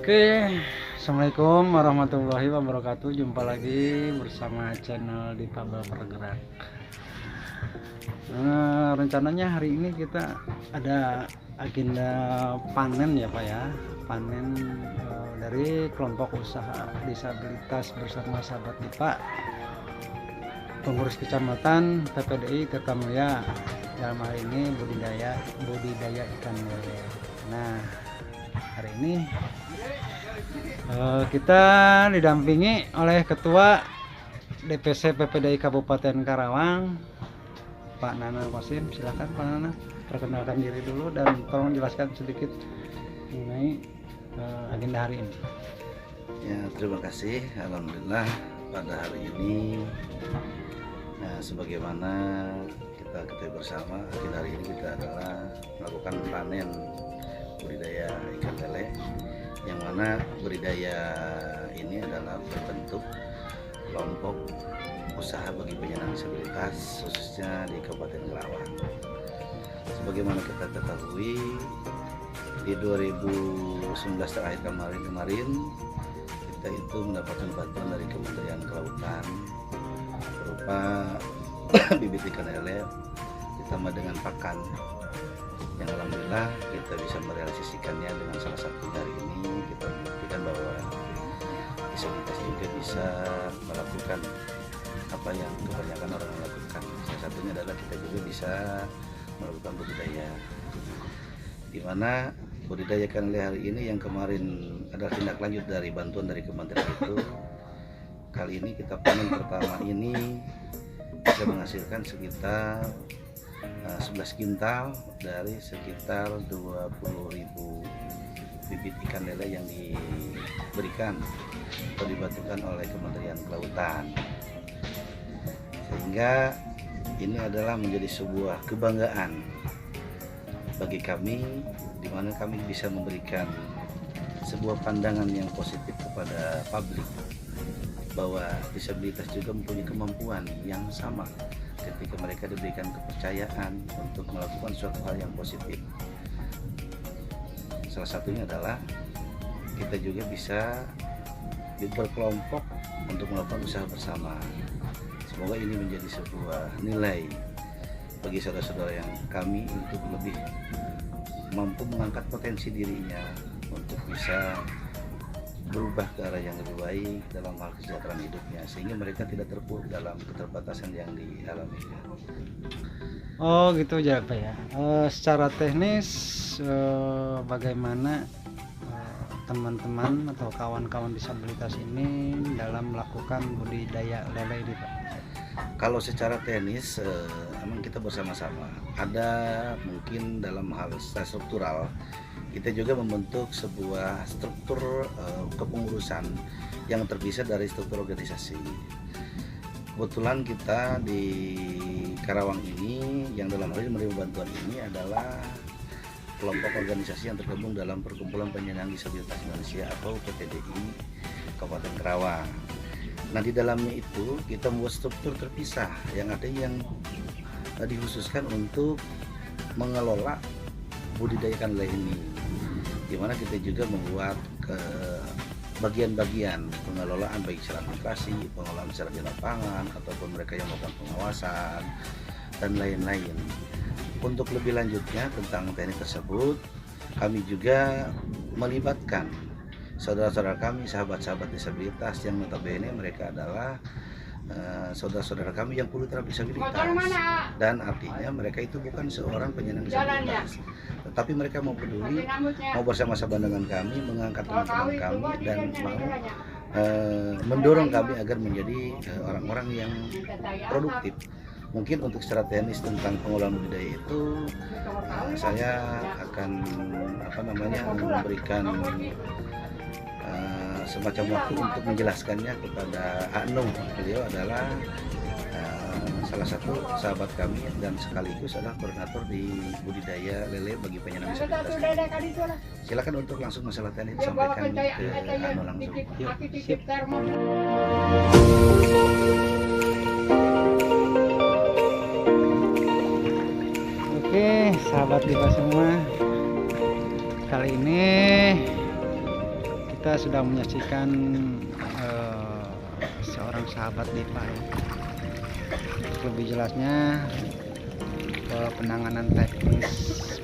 Oke, assalamualaikum warahmatullahi wabarakatuh. Jumpa lagi bersama channel Difabel Bergerak. Rencananya hari ini kita ada agenda panen ya Pak ya, panen dari kelompok usaha disabilitas bersama sahabat Dipa, pengurus kecamatan PPDI Tirtamulya, dalam hal ini budidaya ikan lele. Nah, hari ini kita didampingi oleh Ketua DPC PPDI Kabupaten Karawang, Pak Nana Qasim. Silakan Pak Nana, perkenalkan diri dulu dan tolong jelaskan sedikit mengenai agenda hari ini. Ya, terima kasih. Alhamdulillah pada hari ini, sebagaimana kita ketahui bersama, agenda hari ini kita adalah melakukan panen budidaya ikan lele, yang mana budidaya ini adalah berbentuk kelompok usaha bagi penyandang disabilitas khususnya di Kabupaten Karawang. Sebagaimana kita ketahui, di 2019 terakhir kemarin kita itu mendapatkan bantuan dari Kementerian Kelautan berupa bibit ikan lele ditambah dengan pakan, yang alhamdulillah kita bisa merealisasikannya dengan salah satu hari ini kita membuktikan bahwa disabilitas juga bisa melakukan apa yang kebanyakan orang lakukan. Salah satunya adalah kita juga bisa melakukan budidaya, di mana budidaya ikan lele hari ini yang kemarin adalah tindak lanjut dari bantuan dari kementerian itu. Kali ini kita panen pertama ini bisa menghasilkan sekitar 11 kintal dari sekitar 20.000 bibit ikan lele yang diberikan atau dibantukan oleh Kementerian Kelautan, sehingga ini adalah menjadi sebuah kebanggaan bagi kami, di mana kami bisa memberikan sebuah pandangan yang positif kepada publik bahwa disabilitas juga mempunyai kemampuan yang sama ketika mereka diberikan kepercayaan untuk melakukan suatu hal yang positif. Salah satunya adalah kita juga bisa berkelompok untuk melakukan usaha bersama. Semoga ini menjadi sebuah nilai bagi saudara-saudara yang kami untuk lebih mampu mengangkat potensi dirinya untuk bisa berubah ke arah yang lebih baik dalam hal kesejahteraan hidupnya, sehingga mereka tidak terpuruk dalam keterbatasan yang dialaminya. Oh gitu aja Pak ya. Secara teknis bagaimana teman-teman atau kawan-kawan disabilitas ini dalam melakukan budidaya lele ini Pak? Kalau secara teknis memang kita bersama-sama. Ada mungkin dalam hal struktural kita juga membentuk sebuah struktur kepengurusan yang terpisah dari struktur organisasi. Kebetulan kita di Karawang ini yang dalam hal ini menerima bantuan ini adalah kelompok organisasi yang tergabung dalam Perkumpulan Penyandang Disabilitas Indonesia atau PPDI Kabupaten Karawang. Nah, di dalamnya itu kita membuat struktur terpisah yang ada yang dikhususkan untuk mengelola budidaya ikan lele ini, di mana kita juga membuat bagian-bagian pengelolaan baik secara administrasi, pengelolaan secara di lapangan, ataupun mereka yang melakukan pengawasan dan lain-lain. Untuk lebih lanjutnya tentang teknik tersebut, kami juga melibatkan saudara-saudara kami, sahabat-sahabat disabilitas yang notabene mereka adalah saudara-saudara kami yang pulih terhadap disabilitas, dan artinya mereka itu bukan seorang penyandang disabilitas, tetapi mereka mau peduli, mau bersama-sama dengan kami mengangkat teman-teman kami dan mau mendorong kami agar menjadi orang-orang yang produktif. Mungkin untuk secara teknis tentang pengelolaan budidaya itu saya akan memberikan semacam waktu untuk menjelaskannya kepada Anung. Beliau adalah salah satu sahabat kami dan sekaligus adalah koordinator di budidaya lele bagi penyandang disabilitas. Silakan untuk langsung masalah tadi disampaikan ke Anung langsung. Yuk, sip. Oke, sahabat Diva semua, kali ini kita sudah menyaksikan seorang sahabat Diva ya. Untuk lebih jelasnya penanganan teknis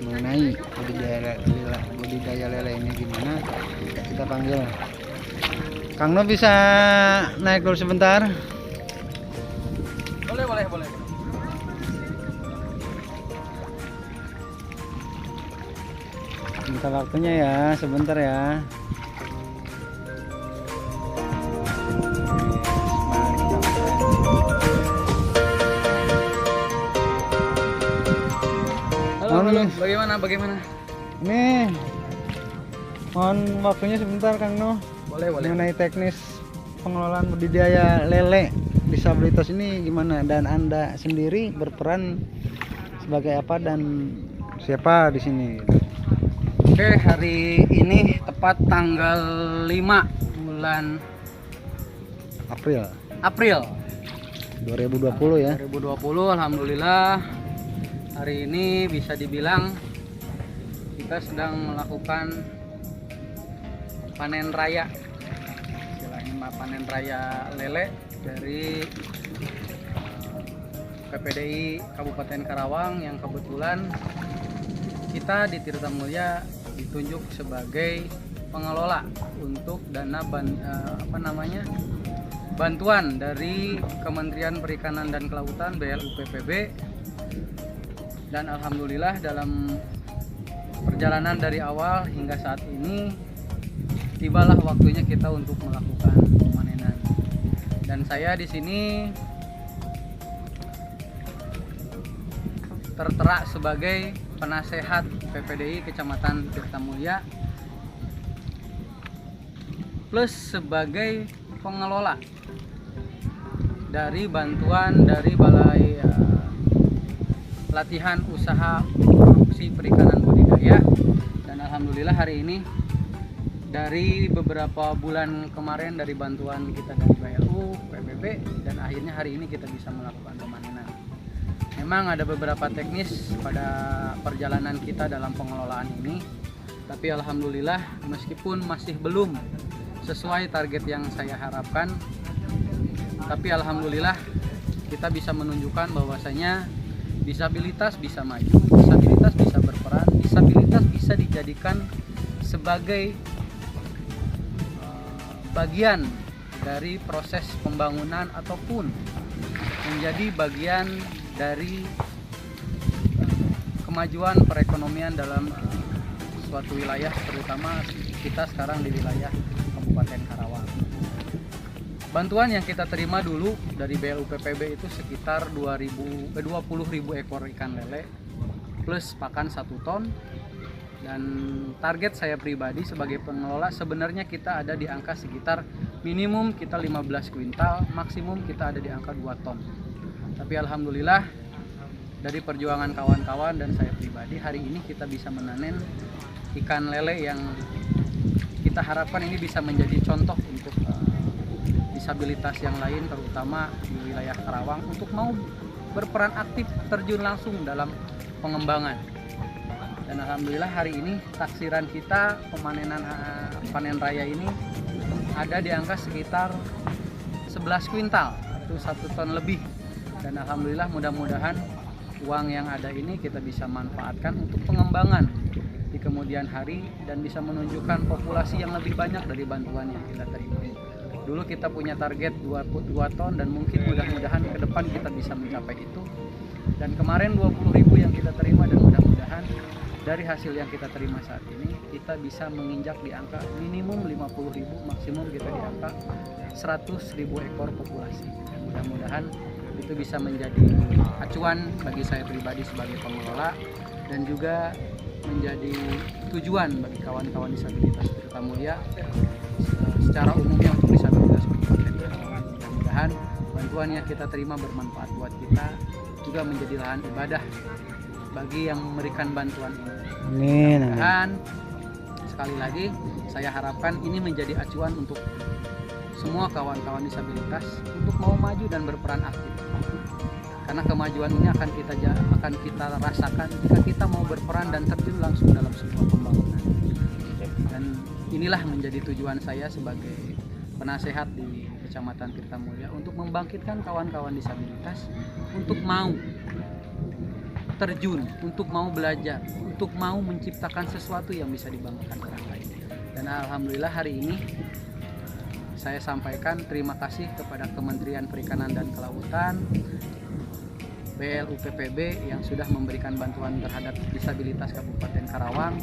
mengenai budidaya lele ini gimana, kita panggil Kang No. Bisa naik dulu sebentar? Boleh. Minta waktunya ya, sebentar ya. Halo, bagaimana? Ini mohon waktunya sebentar Kang No. Boleh. Mengenai teknis pengelolaan budidaya lele disabilitas ini gimana, dan Anda sendiri berperan sebagai apa dan siapa di sini? Oke, hari ini tepat tanggal 5 bulan April 2020 ya. 2020. Alhamdulillah hari ini bisa dibilang kita sedang melakukan panen raya, istilahnya panen raya lele dari PPDI Kabupaten Karawang, yang kebetulan kita di Tirtamulya ditunjuk sebagai pengelola untuk dana bantuan dari Kementerian Perikanan dan Kelautan BLUPPB. Dan alhamdulillah dalam perjalanan dari awal hingga saat ini tibalah waktunya kita untuk melakukan pemanenan. Dan saya di sini tertera sebagai penasehat PPDI Kecamatan Tirtamulya plus sebagai pengelola dari bantuan dari Balai Latihan Usaha Produksi Perikanan Budidaya. Dan alhamdulillah hari ini dari beberapa bulan kemarin dari bantuan kita dari BLU, PBB, dan akhirnya hari ini kita bisa melakukan pemanenan. Memang ada beberapa teknis pada perjalanan kita dalam pengelolaan ini, tapi alhamdulillah meskipun masih belum sesuai target yang saya harapkan, tapi alhamdulillah kita bisa menunjukkan bahwasanya disabilitas bisa maju, disabilitas bisa berperan, disabilitas bisa dijadikan sebagai bagian dari proses pembangunan ataupun menjadi bagian dari kemajuan perekonomian dalam suatu wilayah, terutama kita sekarang di wilayah Kabupaten Karawang. Bantuan yang kita terima dulu dari BLUPPB itu sekitar 20.000 ekor ikan lele plus pakan 1 ton. Dan target saya pribadi sebagai pengelola sebenarnya kita ada di angka sekitar minimum kita 15 kuintal, maksimum kita ada di angka 2 ton. Tapi alhamdulillah dari perjuangan kawan-kawan dan saya pribadi hari ini kita bisa memanen ikan lele yang kita harapkan ini bisa menjadi contoh untuk disabilitas yang lain, terutama di wilayah Karawang, untuk mau berperan aktif terjun langsung dalam pengembangan. Dan alhamdulillah hari ini taksiran kita panen raya ini ada di angka sekitar 11 kuintal atau 1 ton lebih. Dan alhamdulillah mudah-mudahan uang yang ada ini kita bisa manfaatkan untuk pengembangan di kemudian hari dan bisa menunjukkan populasi yang lebih banyak dari bantuan yang kita terima. Dulu kita punya target 2 ton dan mungkin mudah-mudahan ke depan kita bisa mencapai itu. Dan kemarin 20.000 yang kita terima, dan mudah-mudahan dari hasil yang kita terima saat ini kita bisa menginjak di angka minimum 50.000, maksimum kita di angka 100.000 ekor populasi. Dan mudah-mudahan itu bisa menjadi acuan bagi saya pribadi sebagai pengelola dan juga menjadi tujuan bagi kawan-kawan disabilitas Tirtamulya secara umumnya untuk disabilitas Kabupaten Karawang. Mudah-mudahan bantuan yang kita terima bermanfaat buat kita, juga menjadi lahan ibadah bagi yang memberikan bantuan ini. Amin. Amin. Dan sekali lagi saya harapkan ini menjadi acuan untuk semua kawan-kawan disabilitas untuk mau maju dan berperan aktif. Karena kemajuan ini akan kita rasakan jika kita mau berperan dan terjun langsung dalam sebuah pembangunan. Dan inilah menjadi tujuan saya sebagai penasehat di Kecamatan Tirtamulya untuk membangkitkan kawan-kawan disabilitas untuk mau terjun, untuk mau belajar, untuk mau menciptakan sesuatu yang bisa dibanggakan orang lain. Dan alhamdulillah hari ini saya sampaikan terima kasih kepada Kementerian Perikanan dan Kelautan, BLUPPB yang sudah memberikan bantuan terhadap disabilitas Kabupaten Karawang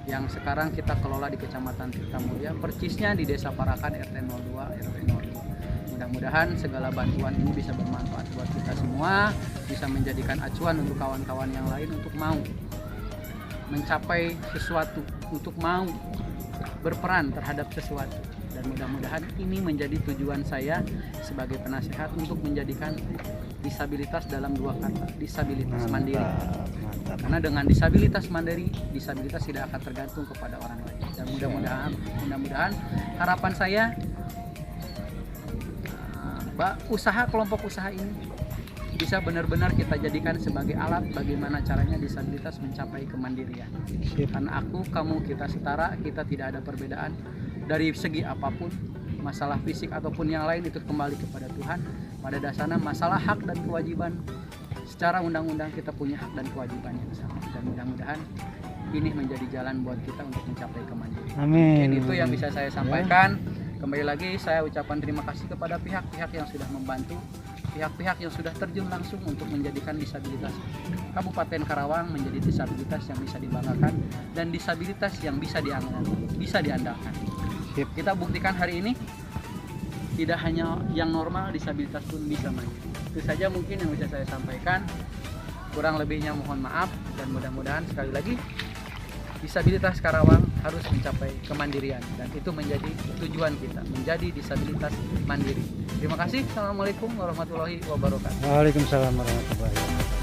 yang sekarang kita kelola di Kecamatan Tirtamulya, persisnya di Desa Parakan RT 02 RW 02. Mudah-mudahan segala bantuan ini bisa bermanfaat buat kita semua, bisa menjadikan acuan untuk kawan-kawan yang lain untuk mau mencapai sesuatu, untuk mau berperan terhadap sesuatu. Dan mudah-mudahan ini menjadi tujuan saya sebagai penasehat untuk menjadikan disabilitas dalam dua kata, disabilitas mandiri. Mantap. Karena dengan disabilitas mandiri, disabilitas tidak akan tergantung kepada orang lain. Dan mudah-mudahan harapan saya usaha kelompok usaha ini bisa benar-benar kita jadikan sebagai alat bagaimana caranya disabilitas mencapai kemandirian. Karena aku, kamu, kita setara, kita tidak ada perbedaan dari segi apapun, masalah fisik ataupun yang lain itu kembali kepada Tuhan. Pada dasarnya masalah hak dan kewajiban, secara undang-undang kita punya hak dan kewajiban yang sama. Dan mudah-mudahan ini menjadi jalan buat kita untuk mencapai kemandirian. Amin. Dan itu yang bisa saya sampaikan. Kembali lagi saya ucapkan terima kasih kepada pihak-pihak yang sudah membantu, pihak-pihak yang sudah terjun langsung untuk menjadikan disabilitas Kabupaten Karawang menjadi disabilitas yang bisa dibanggakan dan disabilitas yang bisa diandalkan. Kita buktikan hari ini tidak hanya yang normal, disabilitas pun bisa maju. Itu saja mungkin yang bisa saya sampaikan. Kurang lebihnya mohon maaf, dan mudah-mudahan sekali lagi disabilitas Karawang harus mencapai kemandirian, dan itu menjadi tujuan kita, menjadi disabilitas mandiri. Terima kasih. Assalamualaikum warahmatullahi wabarakatuh. Waalaikumsalam warahmatullahi wabarakatuh.